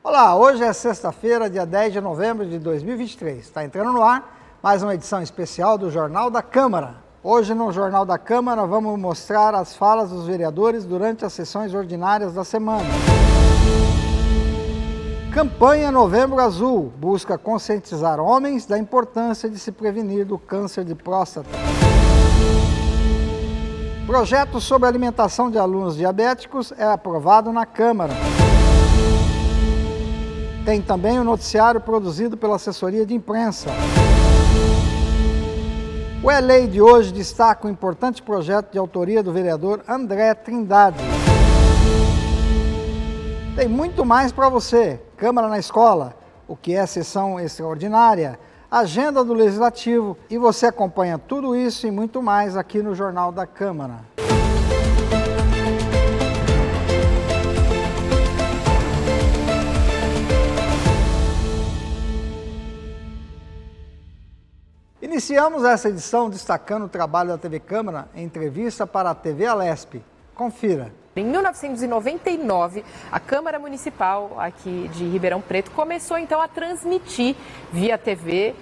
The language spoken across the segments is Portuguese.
Olá, hoje é sexta-feira, dia 10 de novembro de 2023. Está entrando no ar mais uma edição especial do Jornal da Câmara. Hoje no Jornal da Câmara vamos mostrar as falas dos vereadores durante as sessões ordinárias da semana. Campanha Novembro Azul busca conscientizar homens da importância de se prevenir do câncer de próstata. Projeto sobre alimentação de alunos diabéticos é aprovado na Câmara. Tem também o noticiário produzido pela assessoria de imprensa. O ELEI de hoje destaca um importante projeto de autoria do vereador André Trindade. Tem muito mais para você. Câmara na Escola, o que é sessão extraordinária, agenda do Legislativo, e você acompanha tudo isso e muito mais aqui no Jornal da Câmara. Iniciamos essa edição destacando o trabalho da TV Câmara em entrevista para a TV Alesp. Confira. Em 1999, a Câmara Municipal aqui de Ribeirão Preto começou então a transmitir via TV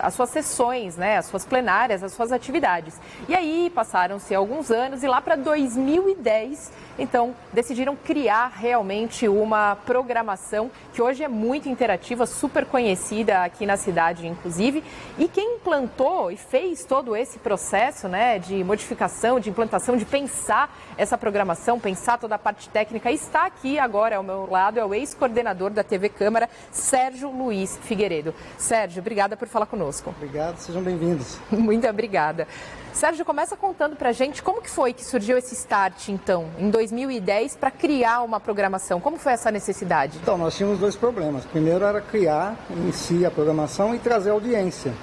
as suas sessões, as suas plenárias, as suas atividades. E aí passaram-se alguns anos e lá para 2010, então decidiram criar realmente uma programação que hoje é muito interativa, super conhecida aqui na cidade, inclusive. E quem implantou e fez todo esse processo, de modificação, de implantação, de pensar essa programação, pensar toda a parte técnica, está aqui agora ao meu lado, é o ex-coordenador da TV Câmara, Sérgio Luiz Figueiredo. Sérgio, obrigada por falar conosco. Obrigado, sejam bem-vindos. Muito obrigada. Sérgio, começa contando pra gente como que foi que surgiu esse start, então, em 2010, para criar uma programação. Como foi essa necessidade? Então, nós tínhamos dois problemas. Primeiro era criar em si a programação e trazer audiência.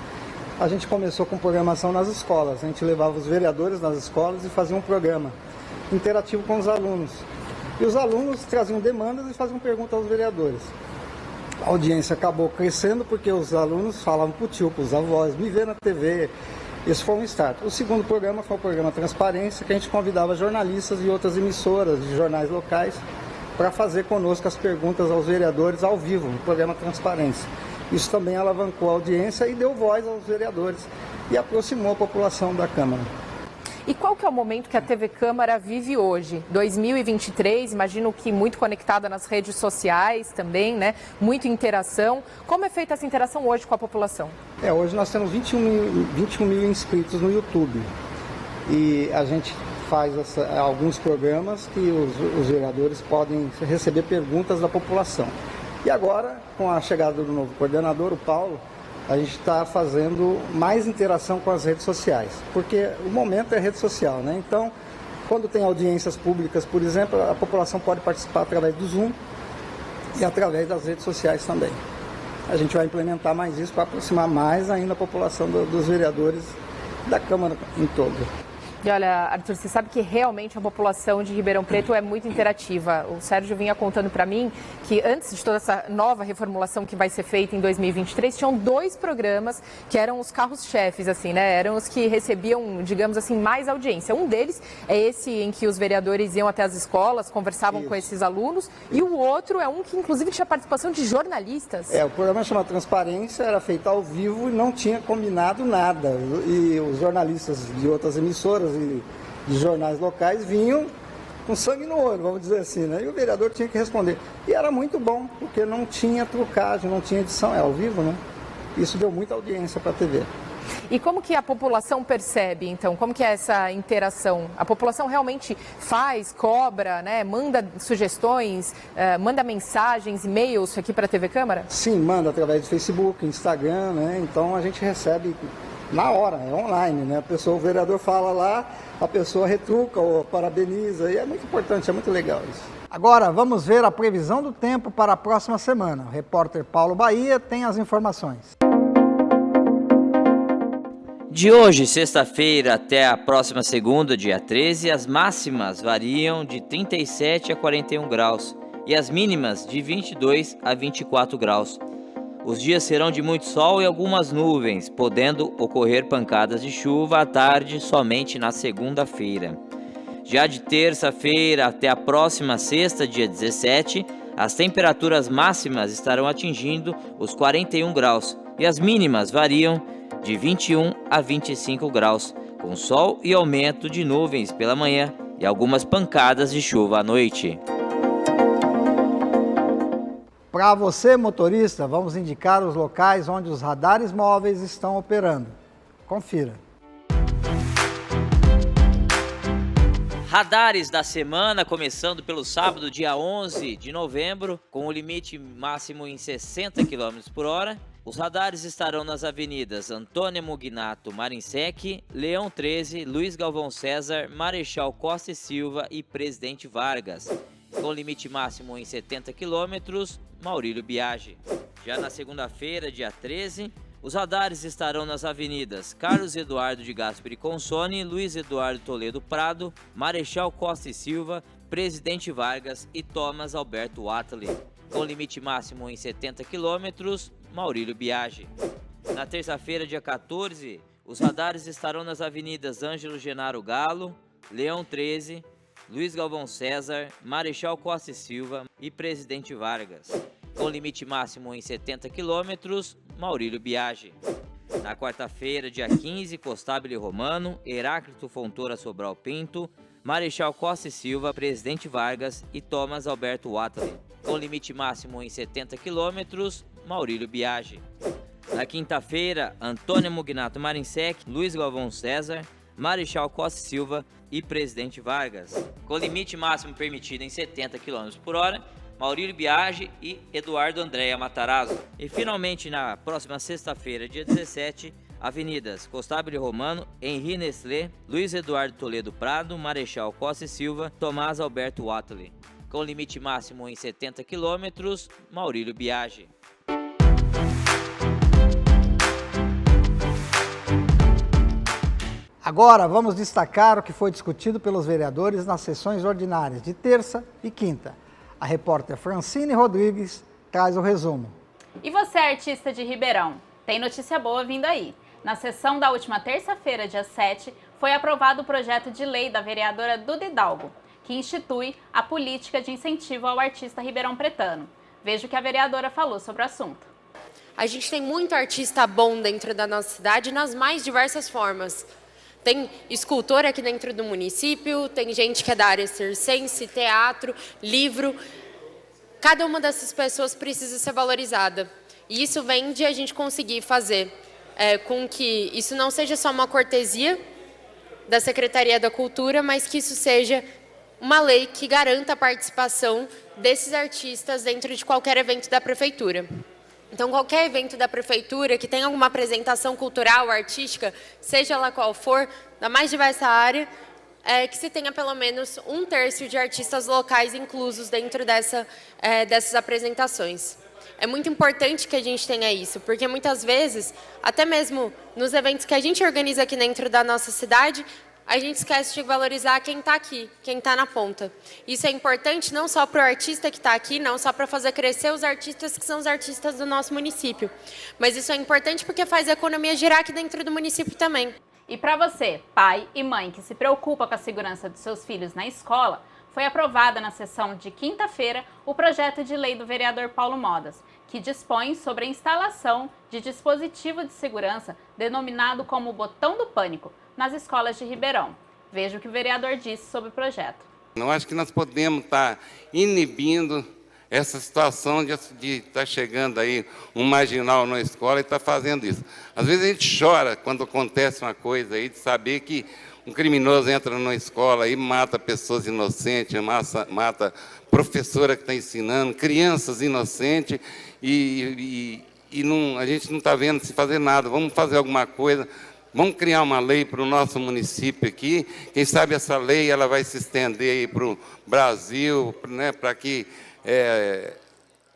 A gente começou com programação nas escolas. A gente levava os vereadores nas escolas e fazia um programa interativo com os alunos. E os alunos traziam demandas e faziam perguntas aos vereadores. A audiência acabou crescendo porque os alunos falavam para o tio, para os avós, me vê na TV. Esse foi um start. O segundo programa foi o programa Transparência, que a gente convidava jornalistas de outras emissoras, de jornais locais, para fazer conosco as perguntas aos vereadores ao vivo, no programa Transparência. Isso também alavancou a audiência e deu voz aos vereadores e aproximou a população da Câmara. E qual que é o momento que a TV Câmara vive hoje? 2023, imagino que muito conectada nas redes sociais também, Muita interação. Como é feita essa interação hoje com a população? Hoje nós temos 21 mil inscritos no YouTube. E a gente faz alguns programas que os vereadores podem receber perguntas da população. E agora, com a chegada do novo coordenador, o Paulo, a gente está fazendo mais interação com as redes sociais, porque o momento é rede social, Então, quando tem audiências públicas, por exemplo, a população pode participar através do Zoom e através das redes sociais também. A gente vai implementar mais isso para aproximar mais ainda a população dos vereadores da Câmara em todo. E olha, Arthur, você sabe que realmente a população de Ribeirão Preto é muito interativa. O Sérgio vinha contando para mim que antes de toda essa nova reformulação que vai ser feita em 2023, tinham dois programas que eram os carros-chefes, eram os que recebiam, digamos assim, mais audiência. Um deles é esse em que os vereadores iam até as escolas, conversavam com esses alunos, e o outro é um que inclusive tinha participação de jornalistas. O programa chama Transparência, era feito ao vivo e não tinha combinado nada. E os jornalistas de outras emissoras e de jornais locais vinham com sangue no olho, vamos dizer assim, E o vereador tinha que responder. E era muito bom, porque não tinha trucagem, não tinha edição, é ao vivo, Isso deu muita audiência para a TV. E como que a população percebe, então? Como que é essa interação? A população realmente faz, cobra, manda sugestões, manda mensagens, e-mails aqui para a TV Câmara? Sim, manda através do Facebook, Instagram, Então a gente recebe na hora, é online, o vereador fala lá, a pessoa retruca ou parabeniza, e é muito importante, é muito legal isso. Agora vamos ver a previsão do tempo para a próxima semana. O repórter Paulo Bahia tem as informações. De hoje, sexta-feira, até a próxima segunda, dia 13, as máximas variam de 37 a 41 graus e as mínimas de 22 a 24 graus. Os dias serão de muito sol e algumas nuvens, podendo ocorrer pancadas de chuva à tarde somente na segunda-feira. Já de terça-feira até a próxima sexta, dia 17, As temperaturas máximas estarão atingindo os 41 graus e as mínimas variam de 21 a 25 graus, com sol e aumento de nuvens pela manhã e algumas pancadas de chuva à noite. Para você, motorista, vamos indicar os locais onde os radares móveis estão operando. Confira. Radares da semana, começando pelo sábado, dia 11 de novembro, com o limite máximo em 60 km por hora. Os radares estarão nas avenidas Antônio Mugnato Marinsec, Leão 13, Luiz Galvão César, Marechal Costa e Silva e Presidente Vargas, com limite máximo em 70 km, Maurílio Biagi. Já na segunda-feira, dia 13, os radares estarão nas avenidas Carlos Eduardo de Gasperi Consone, Luiz Eduardo Toledo Prado, Marechal Costa e Silva, Presidente Vargas e Thomas Alberto Watley, com limite máximo em 70 km, Maurílio Biagi. Na terça-feira, dia 14, os radares estarão nas avenidas Ângelo Genaro Galo, Leão 13, Luiz Galvão César, Marechal Costa e Silva e Presidente Vargas, com limite máximo em 70 km, Maurílio Biagi. Na quarta-feira, dia 15, Costábile Romano, Heráclito Fontoura Sobral Pinto, Marechal Costa e Silva, Presidente Vargas e Thomas Alberto Watley, com limite máximo em 70 km, Maurílio Biagi. Na quinta-feira, Antônio Mugnato Marinsec, Luiz Galvão César, Marechal Costa e Silva e Presidente Vargas, com limite máximo permitido em 70 km por hora, Maurílio Biagi e Eduardo Andréa Matarazzo. E finalmente, na próxima sexta-feira, dia 17, avenidas Costábile Romano, Henri Nestlé, Luiz Eduardo Toledo Prado, Marechal Costa e Silva, Tomás Alberto Watley, com limite máximo em 70 km, Maurílio Biagi. Agora vamos destacar o que foi discutido pelos vereadores nas sessões ordinárias de terça e quinta. A repórter Francine Rodrigues traz o resumo. E você, artista de Ribeirão, tem notícia boa vindo aí. Na sessão da última terça-feira, dia 7, foi aprovado o projeto de lei da vereadora Duda Hidalgo, que institui a política de incentivo ao artista ribeirão-pretano. Veja o que a vereadora falou sobre o assunto. A gente tem muito artista bom dentro da nossa cidade nas mais diversas formas. Tem escultor aqui dentro do município, tem gente que é da área circense, teatro, livro. Cada uma dessas pessoas precisa ser valorizada. E isso vem de a gente conseguir fazer com que isso não seja só uma cortesia da Secretaria da Cultura, mas que isso seja uma lei que garanta a participação desses artistas dentro de qualquer evento da Prefeitura. Então, qualquer evento da Prefeitura que tenha alguma apresentação cultural, artística, seja ela qual for, da mais diversa área, que se tenha pelo menos 1/3 de artistas locais inclusos dentro dessas apresentações. É muito importante que a gente tenha isso, porque muitas vezes, até mesmo nos eventos que a gente organiza aqui dentro da nossa cidade, a gente esquece de valorizar quem está aqui, quem está na ponta. Isso é importante não só para o artista que está aqui, não só para fazer crescer os artistas que são os artistas do nosso município, mas isso é importante porque faz a economia girar aqui dentro do município também. E para você, pai e mãe que se preocupa com a segurança dos seus filhos na escola, foi aprovada na sessão de quinta-feira o projeto de lei do vereador Paulo Modas, que dispõe sobre a instalação de dispositivo de segurança denominado como Botão do Pânico nas escolas de Ribeirão. Veja o que o vereador disse sobre o projeto. Eu acho que nós podemos estar inibindo essa situação de estar chegando aí um marginal na escola e estar fazendo isso. Às vezes a gente chora quando acontece uma coisa aí, de saber que um criminoso entra numa escola e mata pessoas inocentes, mata professora que está ensinando, crianças inocentes, e a gente não está vendo se fazer nada. Vamos fazer alguma coisa. Vamos criar uma lei para o nosso município aqui. Quem sabe essa lei ela vai se estender aí para o Brasil, né, para que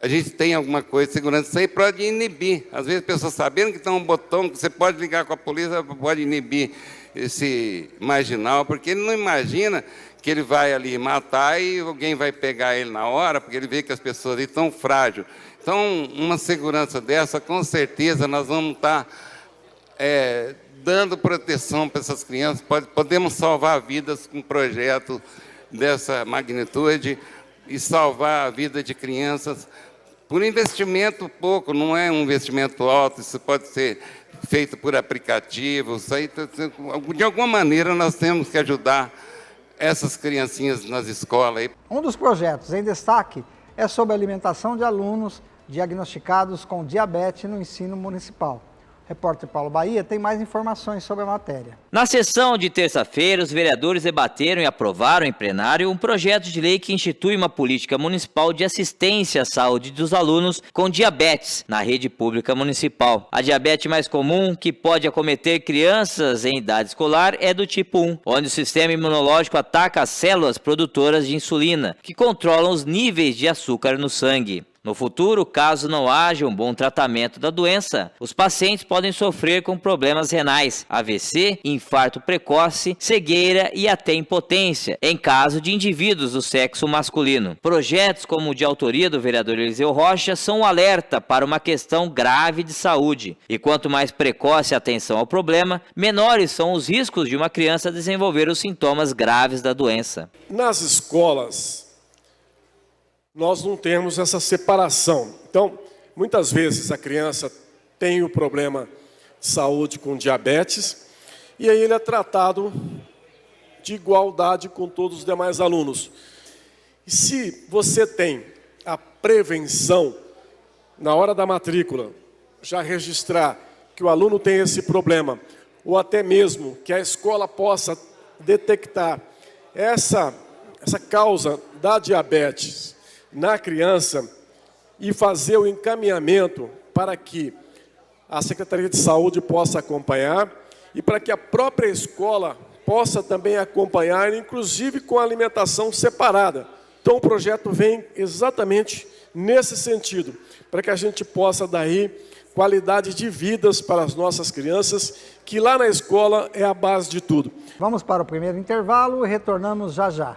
a gente tenha alguma coisa de segurança. Isso aí pode inibir. Às vezes, pessoas sabendo que tem um botão que você pode ligar com a polícia, pode inibir esse marginal, porque ele não imagina que ele vai ali matar e alguém vai pegar ele na hora, porque ele vê que as pessoas ali estão frágeis. Então, uma segurança dessa, com certeza, nós vamos estar dando proteção para essas crianças. Podemos salvar vidas com um projeto dessa magnitude. e salvar a vida de crianças por investimento pouco, não é um investimento alto, isso pode ser feito por aplicativo, de alguma maneira nós temos que ajudar essas criancinhas nas escolas. Um dos projetos em destaque é sobre a alimentação de alunos diagnosticados com diabetes no ensino municipal. O repórter Paulo Bahia tem mais informações sobre a matéria. Na sessão de terça-feira, os vereadores debateram e aprovaram em plenário um projeto de lei que institui uma política municipal de assistência à saúde dos alunos com diabetes na rede pública municipal. A diabetes mais comum, que pode acometer crianças em idade escolar, é do tipo 1, onde o sistema imunológico ataca as células produtoras de insulina, que controlam os níveis de açúcar no sangue. No futuro, caso não haja um bom tratamento da doença, os pacientes podem sofrer com problemas renais, AVC, infarto precoce, cegueira e até impotência, em caso de indivíduos do sexo masculino. Projetos como o de autoria do vereador Eliseu Rocha são um alerta para uma questão grave de saúde. E quanto mais precoce a atenção ao problema, menores são os riscos de uma criança desenvolver os sintomas graves da doença. Nas escolas, nós não temos essa separação. Então, muitas vezes a criança tem o problema de saúde com diabetes e aí ele é tratado de igualdade com todos os demais alunos. E se você tem a prevenção, na hora da matrícula, já registrar que o aluno tem esse problema, ou até mesmo que a escola possa detectar essa causa da diabetes na criança e fazer o encaminhamento para que a Secretaria de Saúde possa acompanhar e para que a própria escola possa também acompanhar, inclusive com a alimentação separada. Então o projeto vem exatamente nesse sentido, para que a gente possa daí qualidade de vidas para as nossas crianças, que lá na escola é a base de tudo. Vamos para o primeiro intervalo e retornamos já já.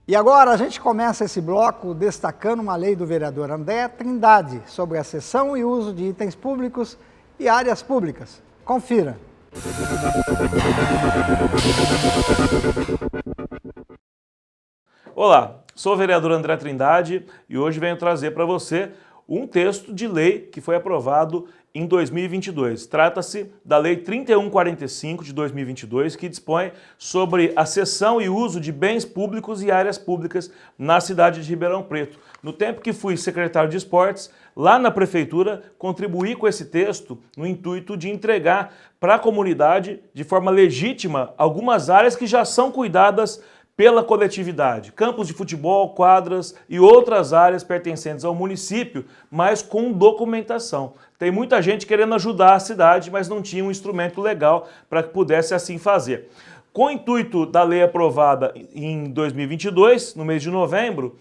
E agora a gente começa esse bloco destacando uma lei do vereador André Trindade sobre a cessão e uso de itens públicos e áreas públicas. Confira. Olá, sou o vereador André Trindade e hoje venho trazer para você um texto de lei que foi aprovado em 2022. Trata-se da Lei 3145 de 2022, que dispõe sobre a cessão e uso de bens públicos e áreas públicas na cidade de Ribeirão Preto. No tempo que fui secretário de esportes, lá na prefeitura, contribuí com esse texto no intuito de entregar para a comunidade, de forma legítima, algumas áreas que já são cuidadas pela coletividade, campos de futebol, quadras e outras áreas pertencentes ao município, mas com documentação. Tem muita gente querendo ajudar a cidade, mas não tinha um instrumento legal para que pudesse assim fazer. Com o intuito da lei aprovada em 2022, no mês de novembro,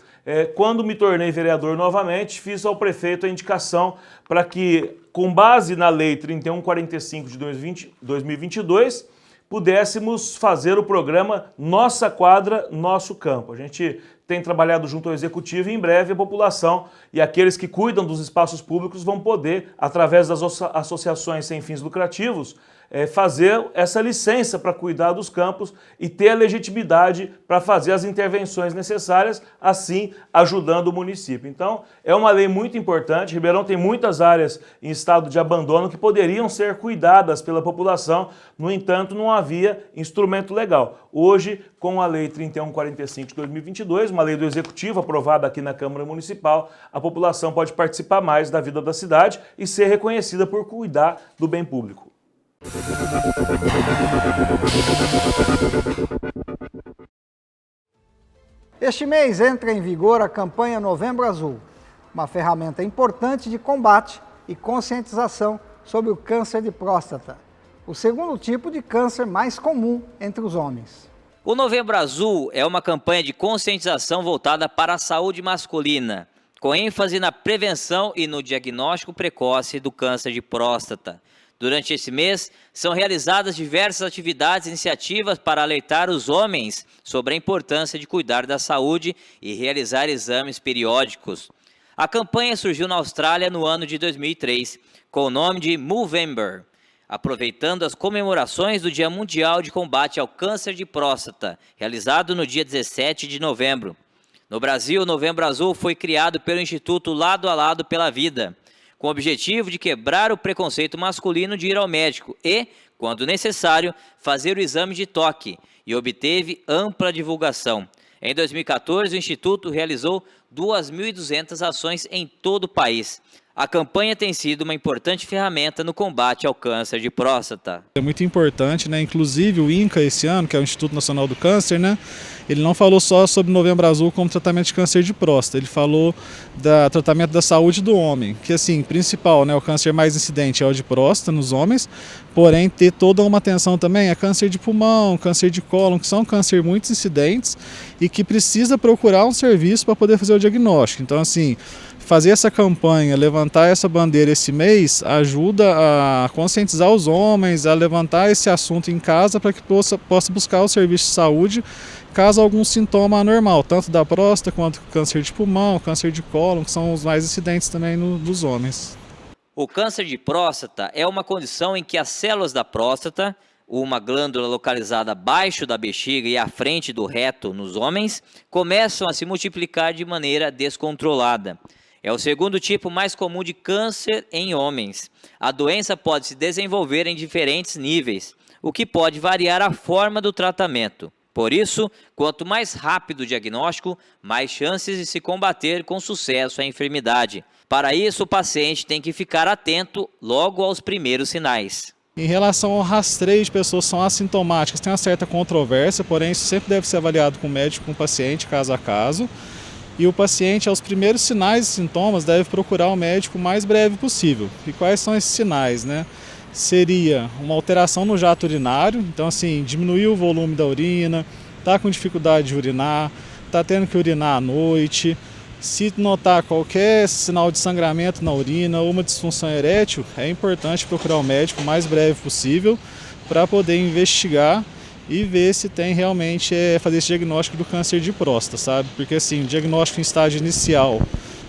quando me tornei vereador novamente, fiz ao prefeito a indicação para que, com base na lei 3145 de 2022, pudéssemos fazer o programa Nossa Quadra, Nosso Campo. A gente tem trabalhado junto ao Executivo e em breve a população e aqueles que cuidam dos espaços públicos vão poder, através das associações sem fins lucrativos, fazer essa licença para cuidar dos campos e ter a legitimidade para fazer as intervenções necessárias, assim ajudando o município. Então, é uma lei muito importante. Ribeirão tem muitas áreas em estado de abandono que poderiam ser cuidadas pela população, no entanto, não havia instrumento legal. Hoje, com a Lei 3145 de 2022, uma lei do Executivo aprovada aqui na Câmara Municipal, a população pode participar mais da vida da cidade e ser reconhecida por cuidar do bem público. Este mês entra em vigor a campanha Novembro Azul, uma ferramenta importante de combate e conscientização sobre o câncer de próstata, o segundo tipo de câncer mais comum entre os homens. O Novembro Azul é uma campanha de conscientização voltada para a saúde masculina, com ênfase na prevenção e no diagnóstico precoce do câncer de próstata. Durante esse mês, são realizadas diversas atividades e iniciativas para alertar os homens sobre a importância de cuidar da saúde e realizar exames periódicos. A campanha surgiu na Austrália no ano de 2003, com o nome de Movember, aproveitando as comemorações do Dia Mundial de Combate ao Câncer de Próstata, realizado no dia 17 de novembro. No Brasil, o Novembro Azul foi criado pelo Instituto Lado a Lado pela Vida, com o objetivo de quebrar o preconceito masculino de ir ao médico e, quando necessário, fazer o exame de toque, e obteve ampla divulgação. Em 2014, o Instituto realizou 2.200 ações em todo o país. A campanha tem sido uma importante ferramenta no combate ao câncer de próstata. É muito importante, né? Inclusive o INCA esse ano, que é o Instituto Nacional do Câncer, né? Ele não falou só sobre Novembro Azul como tratamento de câncer de próstata, ele falou do tratamento da saúde do homem, que assim, principal, né? O câncer mais incidente é o de próstata nos homens, porém ter toda uma atenção também a câncer de pulmão, câncer de cólon, que são câncer muito incidentes e que precisa procurar um serviço para poder fazer o diagnóstico. Então assim, fazer essa campanha, levantar essa bandeira esse mês, ajuda a conscientizar os homens, a levantar esse assunto em casa para que possa buscar o serviço de saúde caso algum sintoma anormal, tanto da próstata quanto câncer de pulmão, câncer de cólon, que são os mais incidentes também nos homens. O câncer de próstata é uma condição em que as células da próstata, uma glândula localizada abaixo da bexiga e à frente do reto nos homens, começam a se multiplicar de maneira descontrolada. É o segundo tipo mais comum de câncer em homens. A doença pode se desenvolver em diferentes níveis, o que pode variar a forma do tratamento. Por isso, quanto mais rápido o diagnóstico, mais chances de se combater com sucesso a enfermidade. Para isso, o paciente tem que ficar atento logo aos primeiros sinais. Em relação ao rastreio de pessoas que são assintomáticas, tem uma certa controvérsia, porém isso sempre deve ser avaliado com o médico, com o paciente, caso a caso. E o paciente, aos primeiros sinais e sintomas, deve procurar o médico o mais breve possível. E quais são esses sinais, né? Seria uma alteração no jato urinário, então assim, diminuir o volume da urina, tá com dificuldade de urinar, tá tendo que urinar à noite. Se notar qualquer sinal de sangramento na urina ou uma disfunção erétil, é importante procurar o médico o mais breve possível para poder investigar e ver se tem realmente fazer esse diagnóstico do câncer de próstata, sabe? Porque assim, o diagnóstico em estágio inicial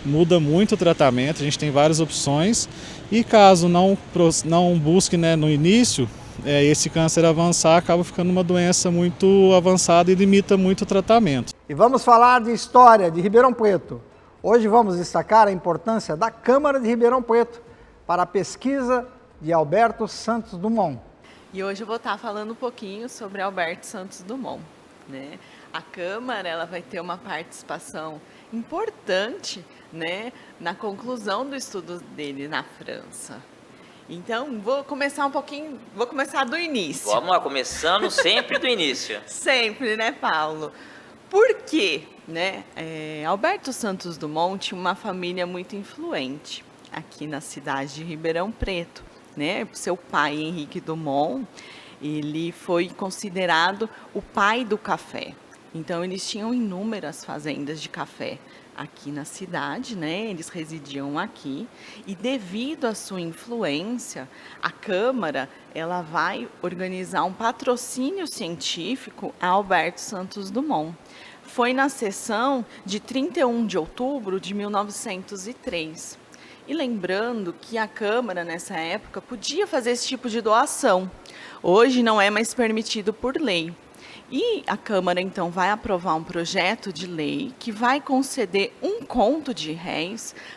muda muito o tratamento, a gente tem várias opções e caso não busque, né, no início, esse câncer avançar, acaba ficando uma doença muito avançada e limita muito o tratamento. E vamos falar de história de Ribeirão Preto. Hoje vamos destacar a importância da Câmara de Ribeirão Preto para a pesquisa de Alberto Santos Dumont. E hoje eu vou estar falando um pouquinho sobre Alberto Santos Dumont, né? A Câmara ela vai ter uma participação importante, né, na conclusão do estudo dele na França. Então, vou começar do início. Vamos lá, começando sempre do início. Sempre, né, Paulo? Por quê? Né? Alberto Santos Dumont tinha uma família muito influente aqui na cidade de Ribeirão Preto. Né? Seu pai, Henrique Dumont, ele foi considerado o pai do café. Então, eles tinham inúmeras fazendas de café aqui na cidade, né? Eles residiam aqui e devido à sua influência, a Câmara ela vai organizar um patrocínio científico a Alberto Santos Dumont. Foi na sessão de 31 de outubro de 1903. E lembrando que a Câmara, nessa época, podia fazer esse tipo de doação. Hoje não é mais permitido por lei. E a Câmara, então, vai aprovar um projeto de lei que vai conceder R$1 conto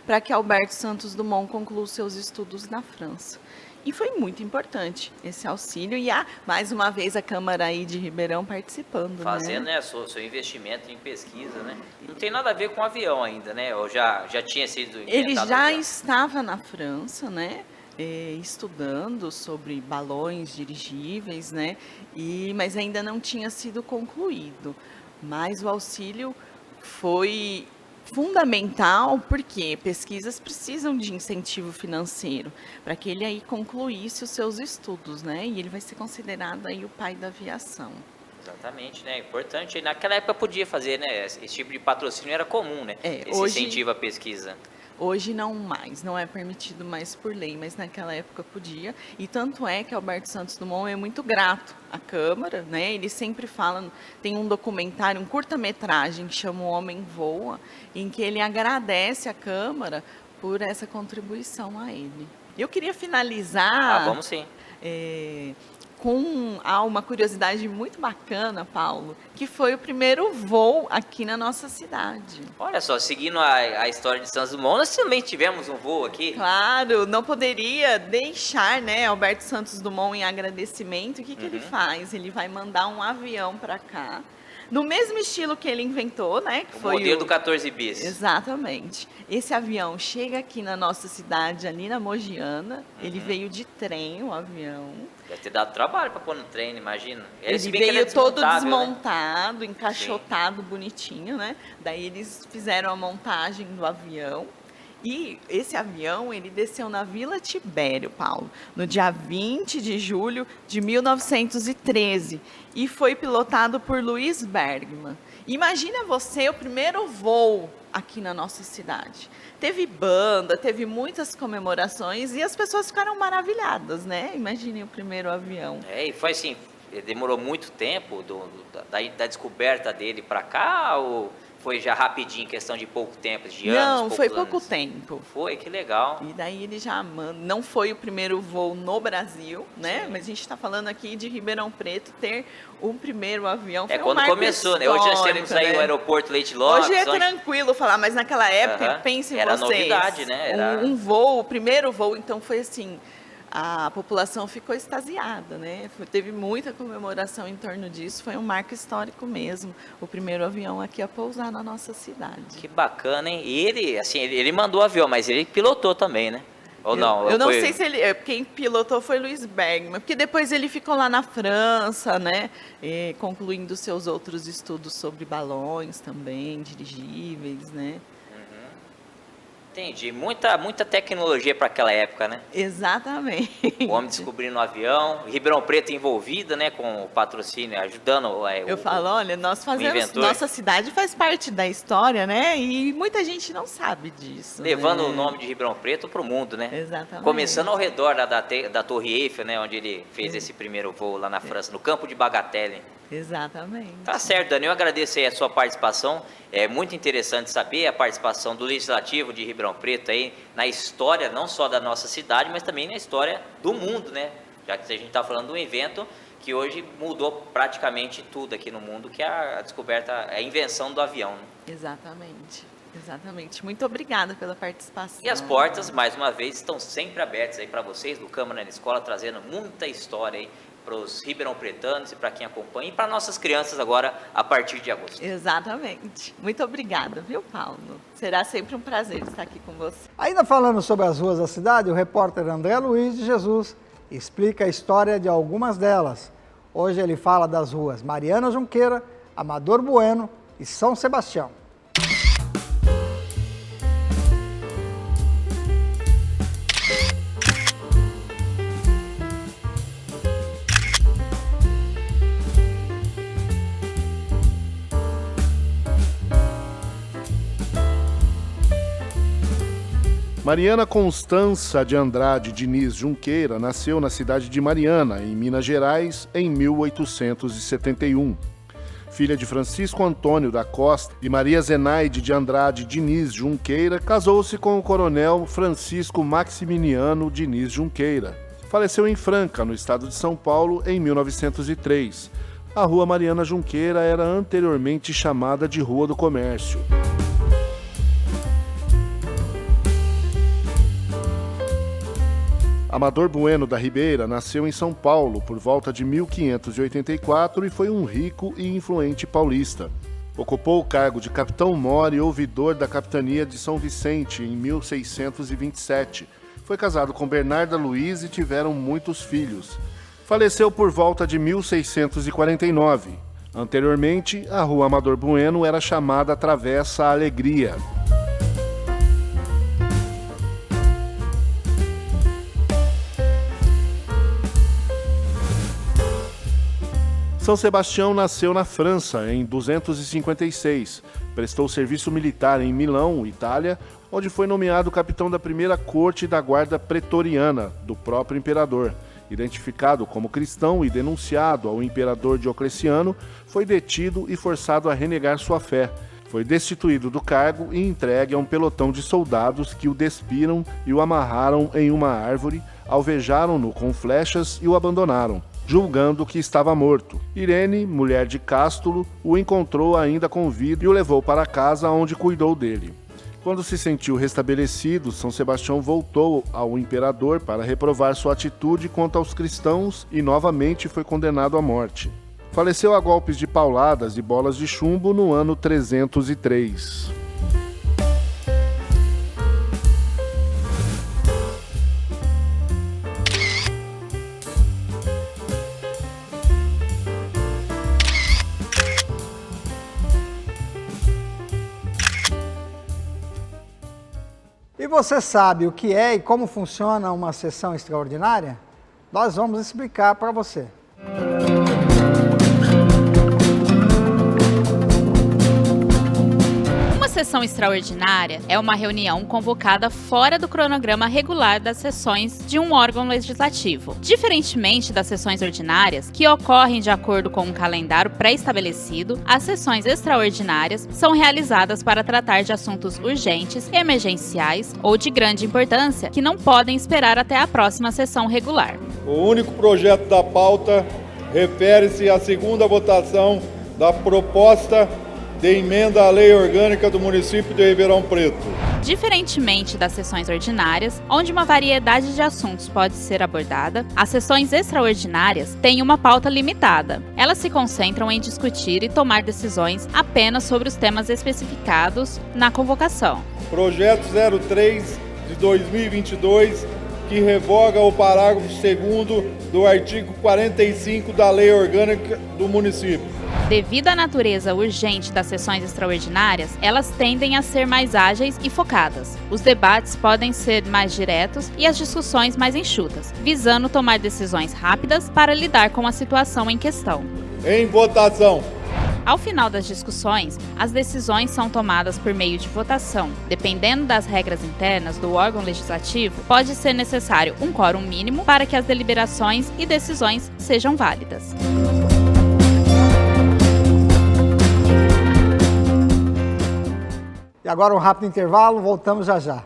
para que Alberto Santos Dumont conclua os seus estudos na França. E foi muito importante esse auxílio e, mais uma vez, a Câmara aí de Ribeirão participando. Fazendo, né, seu investimento em pesquisa, né? Não tem nada a ver com avião ainda, né? Ou já tinha sido inventado? Ele já estava na França, né? Estudando sobre balões dirigíveis, né? Mas ainda não tinha sido concluído. Mas o auxílio foi fundamental porque pesquisas precisam de incentivo financeiro para que ele aí concluísse os seus estudos, né? E ele vai ser considerado aí o pai da aviação. Exatamente, né? Importante. Naquela época podia fazer, né? Esse tipo de patrocínio era comum, né? Esse incentivo à pesquisa. Hoje não mais, não é permitido mais por lei, mas naquela época podia. E tanto é que Alberto Santos Dumont é muito grato à Câmara, né? Ele sempre fala, tem um documentário, um curta-metragem que chama O Homem Voa, em que ele agradece à Câmara por essa contribuição a ele. Eu queria finalizar... vamos sim. Com uma curiosidade muito bacana, Paulo, que foi o primeiro voo aqui na nossa cidade. Olha só, seguindo a história de Santos Dumont, nós também tivemos um voo aqui. Claro, não poderia deixar, né, Alberto Santos Dumont em agradecimento. O que ele faz? Ele vai mandar um avião para cá, no mesmo estilo que ele inventou, né? Que foi modelo do 14 bis. Exatamente. Esse avião chega aqui na nossa cidade, ali na Mogiana. Ele veio de trem, o avião. Deve ter dado trabalho para pôr no trem, imagina. Ele veio todo desmontado, né? Encaixotado, bonitinho, né? Daí eles fizeram a montagem do avião. E esse avião, ele desceu na Vila Tibério, Paulo, no dia 20 de julho de 1913 e foi pilotado por Louis Bergman. Imagina você, o primeiro voo aqui na nossa cidade. Teve banda, teve muitas comemorações e as pessoas ficaram maravilhadas, né? Imaginem o primeiro avião. E foi assim, demorou muito tempo da descoberta dele para cá ou... Foi já rapidinho, em questão de pouco tempo, de anos? Não, foi pouco tempo. Foi, que legal. E daí ele já não foi o primeiro voo no Brasil, né? Sim. Mas a gente está falando aqui de Ribeirão Preto ter o primeiro avião. Foi quando começou, né? Hoje nós temos aí o aeroporto Leite Lopes. Hoje é tranquilo falar, mas naquela época, pense em vocês. Era novidade, né? Um voo, o primeiro voo, então foi assim... A população ficou extasiada, né? Teve muita comemoração em torno disso, foi um marco histórico mesmo, o primeiro avião aqui a pousar na nossa cidade. Que bacana, hein? E ele mandou o avião, mas ele pilotou também, né? Ou não? Eu não sei se quem pilotou foi Louis Bergman, porque depois ele ficou lá na França, né? Concluindo seus outros estudos sobre balões também, dirigíveis, né? Entendi. Muita tecnologia para aquela época, né? Exatamente. O homem descobrindo o avião, Ribeirão Preto envolvida, né, com o patrocínio, ajudando Eu falo, olha, nós fazemos, nossa cidade faz parte da história, né? E muita gente não sabe disso. Levando o nome de Ribeirão Preto para o mundo, né? Exatamente. Começando ao redor da Torre Eiffel, né, onde ele fez esse primeiro voo lá na França, no campo de Bagatelle. Exatamente. Tá certo, Dani, eu agradeço aí a sua participação. É muito interessante saber a participação do Legislativo de Ribeirão Preto aí na história, não só da nossa cidade, mas também na história do mundo, né? Já que a gente está falando de um evento que hoje mudou praticamente tudo aqui no mundo, que é a descoberta, a invenção do avião, né? Exatamente. Exatamente. Muito obrigada pela participação. E as portas, mais uma vez, estão sempre abertas aí para vocês do Câmara na Escola, trazendo muita história aí para os ribeirão-pretanos e para quem acompanha e para nossas crianças agora a partir de agosto. Exatamente. Muito obrigada, viu, Paulo? Será sempre um prazer estar aqui com você. Ainda falando sobre as ruas da cidade, o repórter André Luiz de Jesus explica a história de algumas delas. Hoje ele fala das ruas Mariana Junqueira, Amador Bueno e São Sebastião. Mariana Constança de Andrade Diniz Junqueira nasceu na cidade de Mariana, em Minas Gerais, em 1871. filha de Francisco Antônio da Costa e Maria Zenaide de Andrade Diniz Junqueira, casou-se com o coronel Francisco Maximiliano Diniz Junqueira. Faleceu em Franca, no estado de São Paulo, em 1903. A Rua Mariana Junqueira era anteriormente chamada de Rua do Comércio. Amador Bueno da Ribeira nasceu em São Paulo por volta de 1584 e foi um rico e influente paulista. Ocupou o cargo de capitão-mor e ouvidor da capitania de São Vicente em 1627. Foi casado com Bernarda Luiz e tiveram muitos filhos. Faleceu por volta de 1649. Anteriormente, a Rua Amador Bueno era chamada Travessa Alegria. São Sebastião nasceu na França em 256. Prestou serviço militar em Milão, Itália, onde foi nomeado capitão da primeira corte da guarda pretoriana do próprio imperador. Identificado como cristão e denunciado ao imperador Diocleciano, foi detido e forçado a renegar sua fé. Foi destituído do cargo e entregue a um pelotão de soldados que o despiram e o amarraram em uma árvore, alvejaram-no com flechas e o abandonaram, julgando que estava morto. Irene, mulher de Cástulo, o encontrou ainda com vida e o levou para casa, onde cuidou dele. Quando se sentiu restabelecido, São Sebastião voltou ao imperador para reprovar sua atitude quanto aos cristãos e novamente foi condenado à morte. Faleceu a golpes de pauladas e bolas de chumbo no ano 303. E você sabe o que é e como funciona uma sessão extraordinária? Nós vamos explicar para você. Uma sessão extraordinária é uma reunião convocada fora do cronograma regular das sessões de um órgão legislativo. Diferentemente das sessões ordinárias, que ocorrem de acordo com um calendário pré-estabelecido, as sessões extraordinárias são realizadas para tratar de assuntos urgentes, emergenciais ou de grande importância que não podem esperar até a próxima sessão regular. O único projeto da pauta refere-se à segunda votação da proposta de emenda à Lei Orgânica do município de Ribeirão Preto. Diferentemente das sessões ordinárias, onde uma variedade de assuntos pode ser abordada, as sessões extraordinárias têm uma pauta limitada. Elas se concentram em discutir e tomar decisões apenas sobre os temas especificados na convocação. Projeto 03 de 2022, que revoga o parágrafo 2º do artigo 45 da Lei Orgânica do município. Devido à natureza urgente das sessões extraordinárias, elas tendem a ser mais ágeis e focadas. Os debates podem ser mais diretos e as discussões mais enxutas, visando tomar decisões rápidas para lidar com a situação em questão. Em votação. Ao final das discussões, as decisões são tomadas por meio de votação. Dependendo das regras internas do órgão legislativo, pode ser necessário um quórum mínimo para que as deliberações e decisões sejam válidas. E agora um rápido intervalo, voltamos já já.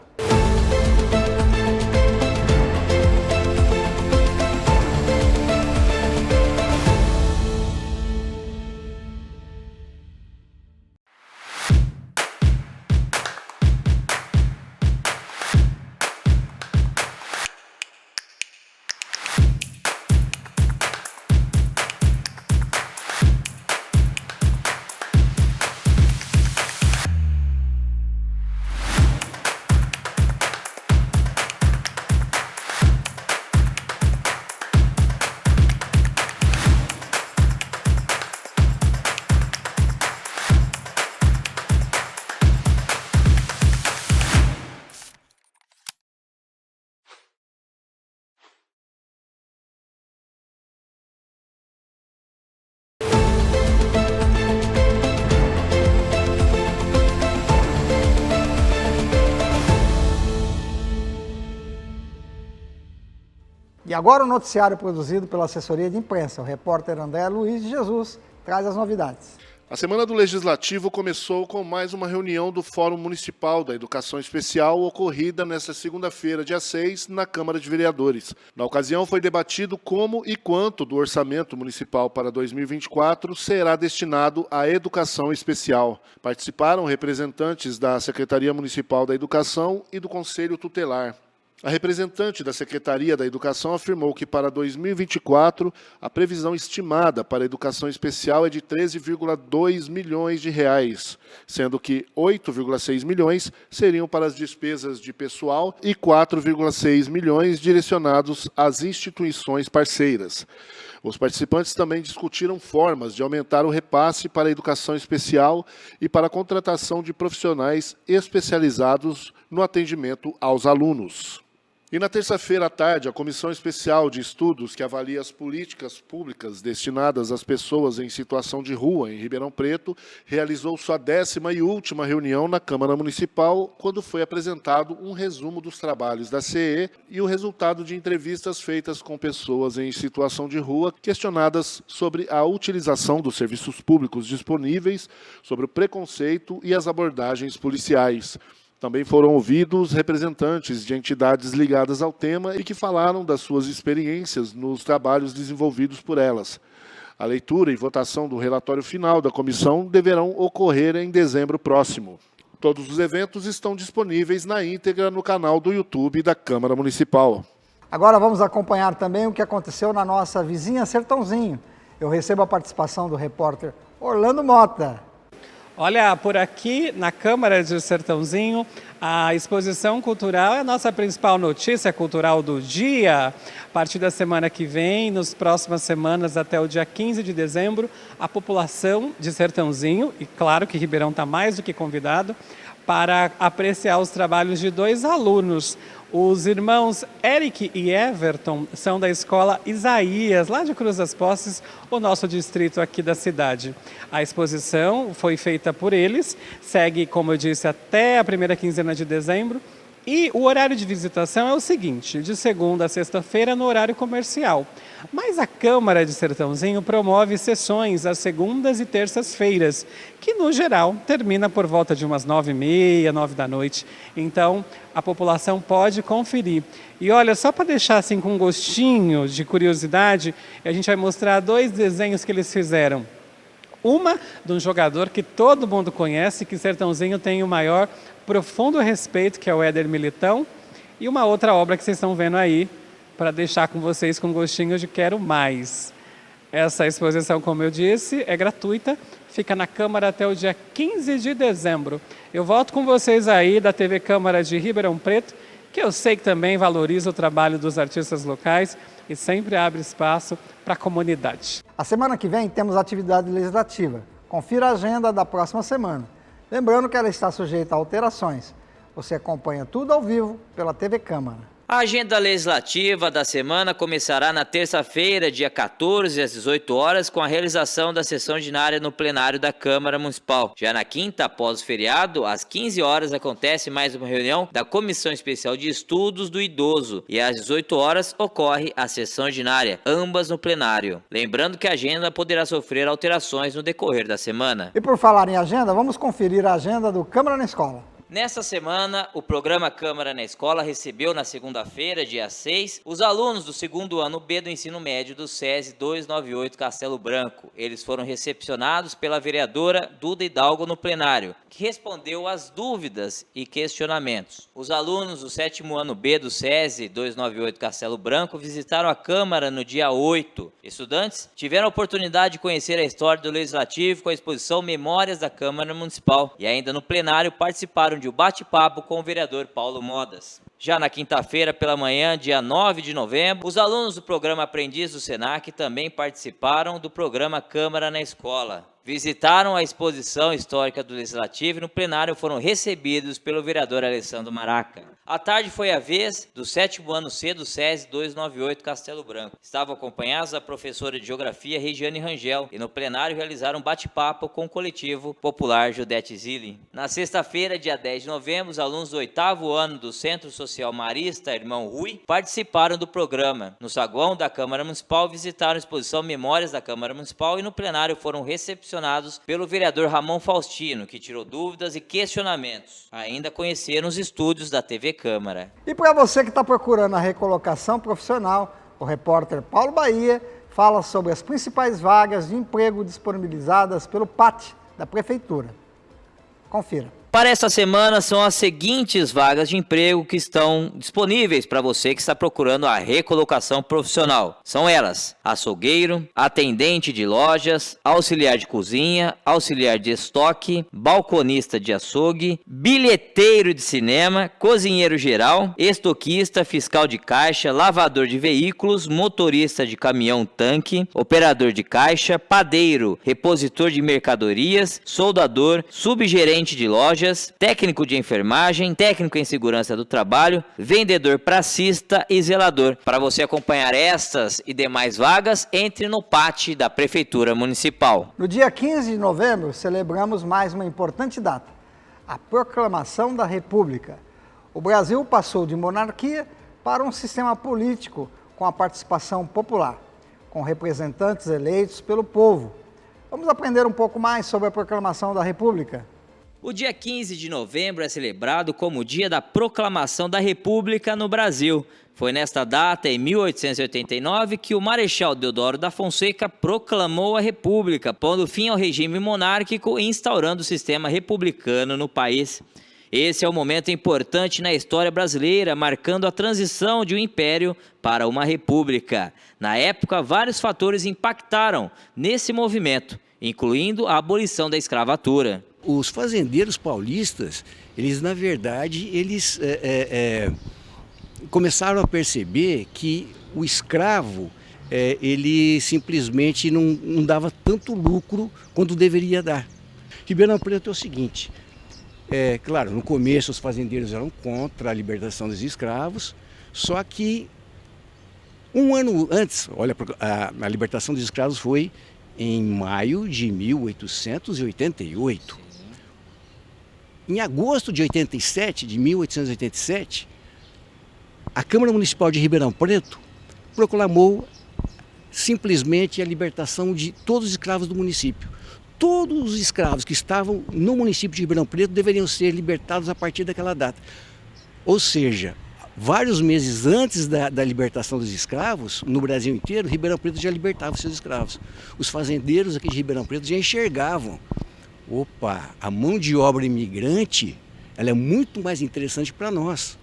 E agora o noticiário produzido pela assessoria de imprensa. O repórter André Luiz de Jesus traz as novidades. A Semana do Legislativo começou com mais uma reunião do Fórum Municipal da Educação Especial, ocorrida nesta segunda-feira, dia 6, na Câmara de Vereadores. Na ocasião, foi debatido como e quanto do orçamento municipal para 2024 será destinado à educação especial. Participaram representantes da Secretaria Municipal da Educação e do Conselho Tutelar. A representante da Secretaria da Educação afirmou que para 2024 a previsão estimada para a educação especial é de 13,2 milhões de reais, sendo que 8,6 milhões seriam para as despesas de pessoal e 4,6 milhões direcionados às instituições parceiras. Os participantes também discutiram formas de aumentar o repasse para a educação especial e para a contratação de profissionais especializados no atendimento aos alunos. E na terça-feira à tarde, a Comissão Especial de Estudos, que avalia as políticas públicas destinadas às pessoas em situação de rua em Ribeirão Preto, realizou sua 10ª e última reunião na Câmara Municipal, quando foi apresentado um resumo dos trabalhos da CE e o resultado de entrevistas feitas com pessoas em situação de rua, questionadas sobre a utilização dos serviços públicos disponíveis, sobre o preconceito e as abordagens policiais. Também foram ouvidos representantes de entidades ligadas ao tema e que falaram das suas experiências nos trabalhos desenvolvidos por elas. A leitura e votação do relatório final da comissão deverão ocorrer em dezembro próximo. Todos os eventos estão disponíveis na íntegra no canal do YouTube da Câmara Municipal. Agora vamos acompanhar também o que aconteceu na nossa vizinha Sertãozinho. Eu recebo a participação do repórter Orlando Mota. Olha, por aqui na Câmara de Sertãozinho, a exposição cultural é a nossa principal notícia cultural do dia. A partir da semana que vem, nas próximas semanas, até o dia 15 de dezembro, a população de Sertãozinho, e claro que Ribeirão está mais do que convidado, para apreciar os trabalhos de 2 alunos. Os irmãos Eric e Everton são da escola Isaías, lá de Cruz das Posses, o nosso distrito aqui da cidade. A exposição foi feita por eles, segue, como eu disse, até a primeira quinzena de dezembro. E o horário de visitação é o seguinte, de segunda a sexta-feira no horário comercial. Mas a Câmara de Sertãozinho promove sessões às segundas e terças-feiras, que no geral termina por volta de umas 9h30, 9 da noite. Então a população pode conferir. E olha, só para deixar assim com um gostinho de curiosidade, a gente vai mostrar 2 desenhos que eles fizeram. Uma de um jogador que todo mundo conhece, que Sertãozinho tem o maior profundo respeito, que é o Éder Militão, e uma outra obra que vocês estão vendo aí, para deixar com vocês com gostinho de quero mais. Essa exposição, como eu disse, é gratuita, fica na Câmara até o dia 15 de dezembro. Eu volto com vocês aí da TV Câmara de Ribeirão Preto, que eu sei que também valoriza o trabalho dos artistas locais e sempre abre espaço para a comunidade. A semana que vem temos atividade legislativa. Confira a agenda da próxima semana. Lembrando que ela está sujeita a alterações. Você acompanha tudo ao vivo pela TV Câmara. A agenda legislativa da semana começará na terça-feira, dia 14, às 18 horas, com a realização da sessão ordinária no plenário da Câmara Municipal. Já na quinta, após o feriado, às 15 horas, acontece mais uma reunião da Comissão Especial de Estudos do Idoso e às 18 horas ocorre a sessão ordinária, ambas no plenário. Lembrando que a agenda poderá sofrer alterações no decorrer da semana. E por falar em agenda, vamos conferir a agenda do Câmara na Escola. Nesta semana, o programa Câmara na Escola recebeu na segunda-feira, dia 6, os alunos do 2º ano B do ensino médio do SESI 298 Castelo Branco. Eles foram recepcionados pela vereadora Duda Hidalgo no plenário, que respondeu às dúvidas e questionamentos. Os alunos do 7º ano B do SESI 298 Castelo Branco visitaram a Câmara no dia 8. Estudantes tiveram a oportunidade de conhecer a história do Legislativo com a exposição Memórias da Câmara Municipal e ainda no plenário participaram de um bate-papo com o vereador Paulo Modas. Já na quinta-feira pela manhã, dia 9 de novembro, os alunos do programa Aprendiz do Senac também participaram do programa Câmara na Escola. Visitaram a exposição histórica do Legislativo e no plenário foram recebidos pelo vereador Alessandro Maraca. À tarde foi a vez do 7º ano C do SESI 298 Castelo Branco. Estavam acompanhados da professora de Geografia Regiane Rangel e no plenário realizaram um bate-papo com o coletivo popular Judete Zilli. Na sexta-feira, dia 10 de novembro, os alunos do 8º ano do Centro Social Marista Irmão Rui participaram do programa. No saguão da Câmara Municipal visitaram a exposição Memórias da Câmara Municipal e no plenário foram recepcionados recepcionados pelo vereador Ramon Faustino, que tirou dúvidas e questionamentos. Ainda conheceram os estúdios da TV Câmara. E para você que está procurando a recolocação profissional, o repórter Paulo Bahia fala sobre as principais vagas de emprego disponibilizadas pelo PAT da Prefeitura. Confira. Para esta semana, são as seguintes vagas de emprego que estão disponíveis para você que está procurando a recolocação profissional. São elas: açougueiro, atendente de lojas, auxiliar de cozinha, auxiliar de estoque, balconista de açougue, bilheteiro de cinema, cozinheiro geral, estoquista, fiscal de caixa, lavador de veículos, motorista de caminhão-tanque, operador de caixa, padeiro, repositor de mercadorias, soldador, subgerente de lojas, técnico de enfermagem, técnico em segurança do trabalho, vendedor pracista e zelador. Para você acompanhar estas e demais vagas, entre no PAT da Prefeitura Municipal. No dia 15 de novembro, celebramos mais uma importante data, a Proclamação da República. O Brasil passou de monarquia para um sistema político com a participação popular, com representantes eleitos pelo povo. Vamos aprender um pouco mais sobre a Proclamação da República? O dia 15 de novembro é celebrado como o Dia da Proclamação da República no Brasil. Foi nesta data, em 1889, que o Marechal Deodoro da Fonseca proclamou a República, pondo fim ao regime monárquico e instaurando o sistema republicano no país. Esse é um momento importante na história brasileira, marcando a transição de um império para uma república. Na época, vários fatores impactaram nesse movimento, incluindo a abolição da escravatura. Os fazendeiros paulistas, eles na verdade, começaram a perceber que o escravo, ele simplesmente não dava tanto lucro quanto deveria dar. Ribeirão Preto é o seguinte, claro, no começo os fazendeiros eram contra a libertação dos escravos, só que um ano antes, olha, a libertação dos escravos foi em maio de 1888. Em agosto de 1887, a Câmara Municipal de Ribeirão Preto proclamou simplesmente a libertação de todos os escravos do município. Todos os escravos que estavam no município de Ribeirão Preto deveriam ser libertados a partir daquela data. Ou seja, vários meses antes da libertação dos escravos, no Brasil inteiro, Ribeirão Preto já libertava seus escravos. Os fazendeiros aqui de Ribeirão Preto já enxergavam. Opa, a mão de obra imigrante, ela é muito mais interessante para nós.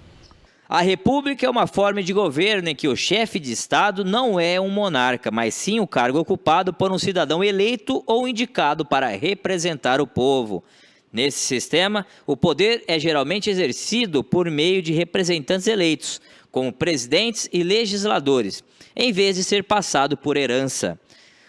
A República é uma forma de governo em que o chefe de Estado não é um monarca, mas sim o cargo ocupado por um cidadão eleito ou indicado para representar o povo. Nesse sistema, o poder é geralmente exercido por meio de representantes eleitos, como presidentes e legisladores, em vez de ser passado por herança.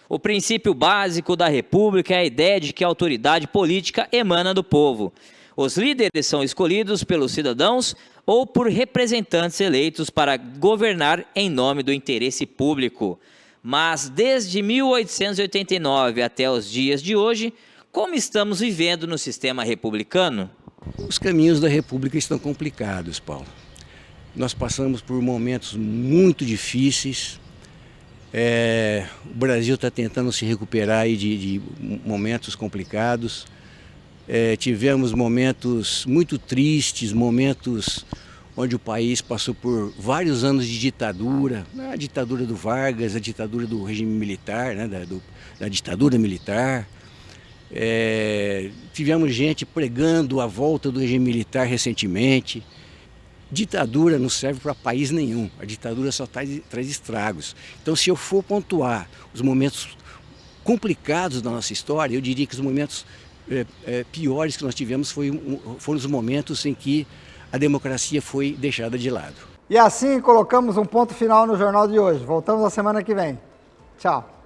O princípio básico da República é a ideia de que a autoridade política emana do povo. Os líderes são escolhidos pelos cidadãos ou por representantes eleitos para governar em nome do interesse público. Mas desde 1889 até os dias de hoje, como estamos vivendo no sistema republicano? Os caminhos da República estão complicados, Paulo. Nós passamos por momentos muito difíceis. O Brasil está tentando se recuperar aí de momentos complicados. Tivemos momentos muito tristes, momentos onde o país passou por vários anos de ditadura, a ditadura do Vargas, a ditadura do regime militar, né, da ditadura militar. Tivemos gente pregando a volta do regime militar recentemente. Ditadura não serve para país nenhum, a ditadura só traz estragos. Então, se eu for pontuar os momentos complicados da nossa história, eu diria que os momentos piores que nós tivemos foram os momentos em que a democracia foi deixada de lado. E assim colocamos um ponto final no Jornal de hoje. Voltamos na semana que vem. Tchau.